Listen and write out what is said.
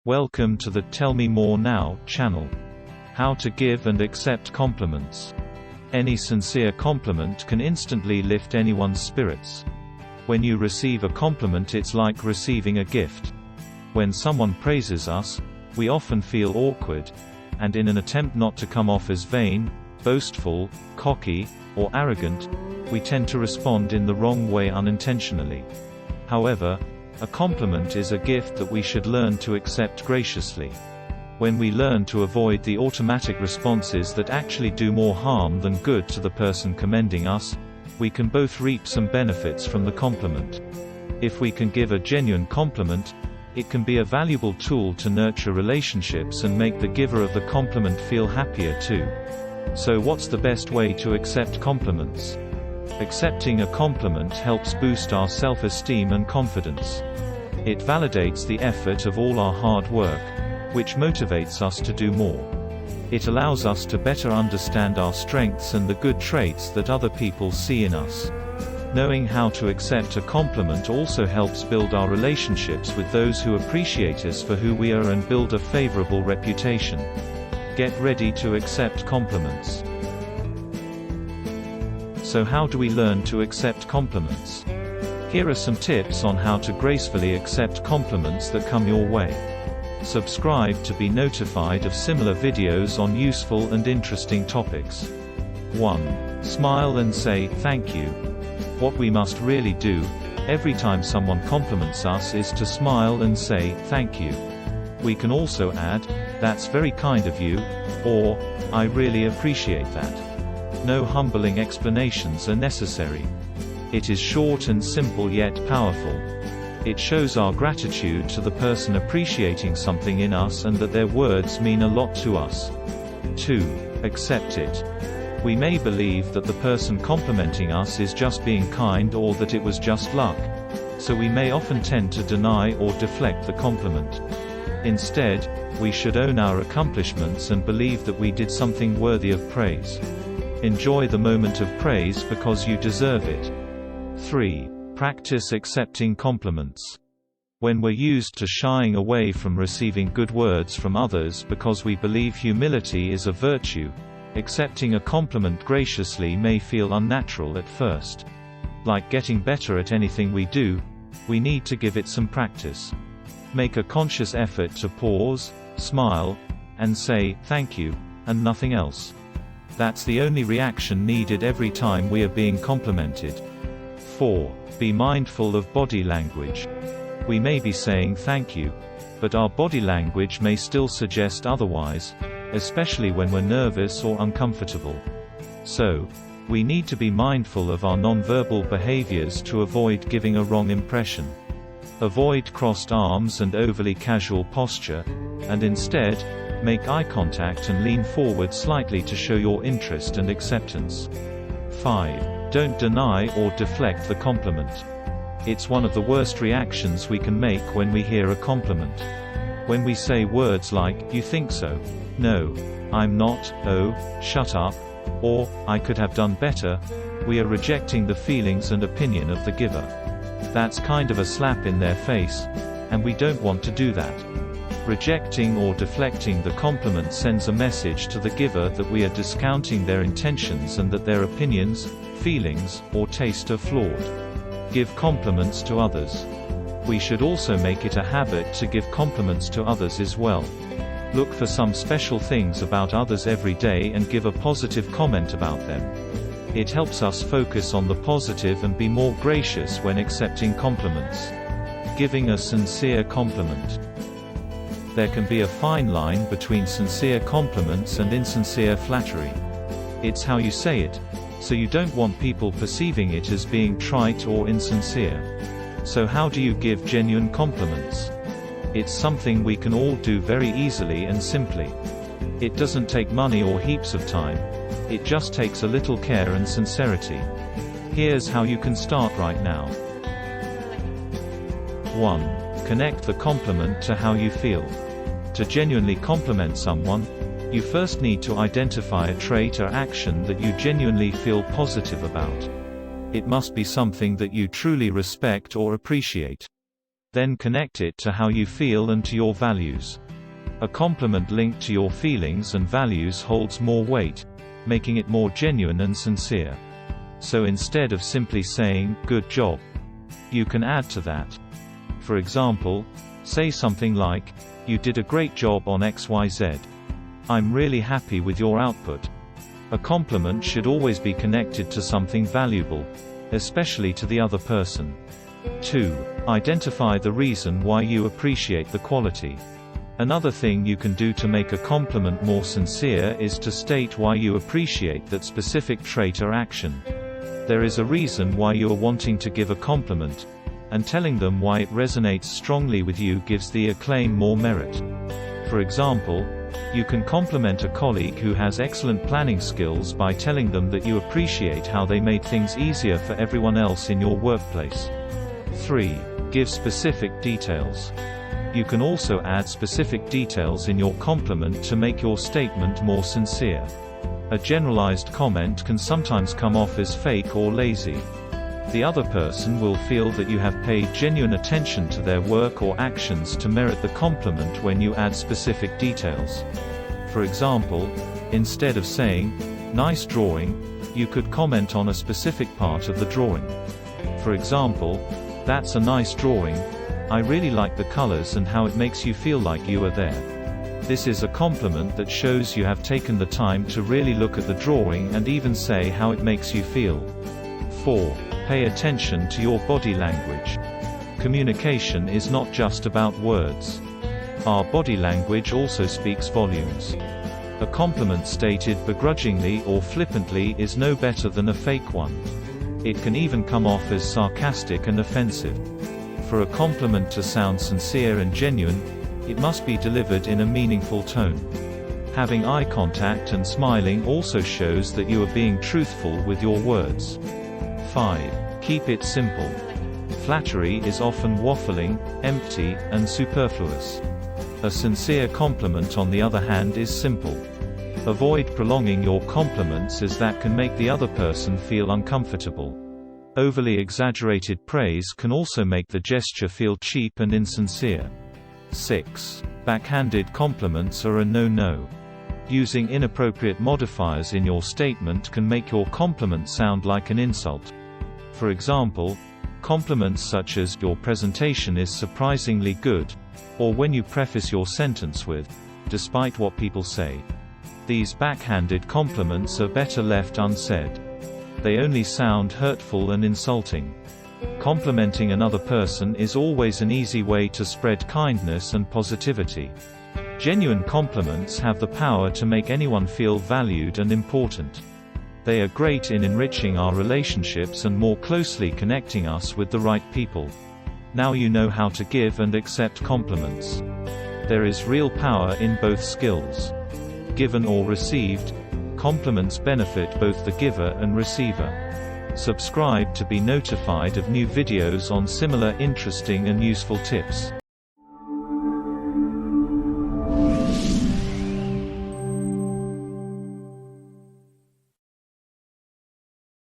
Welcome to the Tell Me More Now channel. How to give and accept compliments. Any sincere compliment can instantly lift anyone's spirits. When you receive a compliment, it's like receiving a gift. When someone praises us, we often feel awkward, and in an attempt not to come off as vain, boastful, cocky, or arrogant, we tend to respond in the wrong way unintentionally. However, a compliment is a gift that we should learn to accept graciously. When we learn to avoid the automatic responses that actually do more harm than good to the person commending us, we can both reap some benefits from the compliment. If we can give a genuine compliment, it can be a valuable tool to nurture relationships and make the giver of the compliment feel happier too. So what's the best way to accept compliments? Accepting a compliment helps boost our self-esteem and confidence. It validates the effort of all our hard work, which motivates us to do more. It allows us to better understand our strengths and the good traits that other people see in us. Knowing how to accept a compliment also helps build our relationships with those who appreciate us for who we are and build a favorable reputation. Get ready to accept compliments. So how do we learn to accept compliments? Here are some tips on how to gracefully accept compliments that come your way. Subscribe to be notified of similar videos on useful and interesting topics. 1. Smile and say, "Thank you." What we must really do, every time someone compliments us, is to smile and say, "Thank you." We can also add, "That's very kind of you," or, "I really appreciate that." No humbling explanations are necessary. It is short and simple yet powerful. It shows our gratitude to the person appreciating something in us and that their words mean a lot to us. 2. Accept it. We may believe that the person complimenting us is just being kind or that it was just luck, so we may often tend to deny or deflect the compliment. Instead, we should own our accomplishments and believe that we did something worthy of praise. Enjoy the moment of praise because you deserve it. 3. Practice accepting compliments. When we're used to shying away from receiving good words from others because we believe humility is a virtue, accepting a compliment graciously may feel unnatural at first. Like getting better at anything we do, we need to give it some practice. Make a conscious effort to pause, smile, and say, "Thank you," and nothing else. That's the only reaction needed every time we are being complimented. 4. Be mindful of body language. We may be saying thank you, but our body language may still suggest otherwise, especially when we're nervous or uncomfortable. So, we need to be mindful of our nonverbal behaviors to avoid giving a wrong impression. Avoid crossed arms and overly casual posture, and instead, make eye contact and lean forward slightly to show your interest and acceptance. 5. Don't deny or deflect the compliment. It's one of the worst reactions we can make when we hear a compliment. When we say words like, "You think so?" "No, I'm not," "Oh, shut up," or, "I could have done better," we are rejecting the feelings and opinion of the giver. That's kind of a slap in their face, and we don't want to do that. Rejecting or deflecting the compliment sends a message to the giver that we are discounting their intentions and that their opinions, feelings, or taste are flawed. Give compliments to others. We should also make it a habit to give compliments to others as well. Look for some special things about others every day and give a positive comment about them. It helps us focus on the positive and be more gracious when accepting compliments. Giving a sincere compliment. There can be a fine line between sincere compliments and insincere flattery. It's how you say it, so you don't want people perceiving it as being trite or insincere. So how do you give genuine compliments? It's something we can all do very easily and simply. It doesn't take money or heaps of time. It just takes a little care and sincerity. Here's how you can start right now. 1. Connect the compliment to how you feel. To genuinely compliment someone, you first need to identify a trait or action that you genuinely feel positive about. It must be something that you truly respect or appreciate. Then connect it to how you feel and to your values. A compliment linked to your feelings and values holds more weight, making it more genuine and sincere. So instead of simply saying, "Good job," you can add to that. For example, say something like, "You did a great job on XYZ. I'm really happy with your output." A compliment should always be connected to something valuable, especially to the other person. 2. Identify the reason why you appreciate the quality. Another thing you can do to make a compliment more sincere is to state why you appreciate that specific trait or action. There is a reason why you are wanting to give a compliment, and telling them why it resonates strongly with you gives the acclaim more merit. For example, you can compliment a colleague who has excellent planning skills by telling them that you appreciate how they made things easier for everyone else in your workplace. 3. Give specific details. You can also add specific details in your compliment to make your statement more sincere. A generalized comment can sometimes come off as fake or lazy. The other person will feel that you have paid genuine attention to their work or actions to merit the compliment when you add specific details. For example, instead of saying, "Nice drawing," you could comment on a specific part of the drawing. For example, "That's a nice drawing. I really like the colors and how it makes you feel like you are there." This is a compliment that shows you have taken the time to really look at the drawing and even say how it makes you feel. 4. Pay attention to your body language. Communication is not just about words. Our body language also speaks volumes. A compliment stated begrudgingly or flippantly is no better than a fake one. It can even come off as sarcastic and offensive. For a compliment to sound sincere and genuine, it must be delivered in a meaningful tone. Having eye contact and smiling also shows that you are being truthful with your words. 5. Keep it simple. Flattery is often waffling, empty, and superfluous. A sincere compliment, on the other hand, is simple. Avoid prolonging your compliments, as that can make the other person feel uncomfortable. Overly exaggerated praise can also make the gesture feel cheap and insincere. 6. Backhanded compliments are a no-no. Using inappropriate modifiers in your statement can make your compliment sound like an insult. For example, compliments such as, "Your presentation is surprisingly good," or when you preface your sentence with, "Despite what people say." These backhanded compliments are better left unsaid. They only sound hurtful and insulting. Complimenting another person is always an easy way to spread kindness and positivity. Genuine compliments have the power to make anyone feel valued and important. They are great in enriching our relationships and more closely connecting us with the right people. Now you know how to give and accept compliments. There is real power in both skills. Given or received, compliments benefit both the giver and receiver. Subscribe to be notified of new videos on similar interesting and useful tips.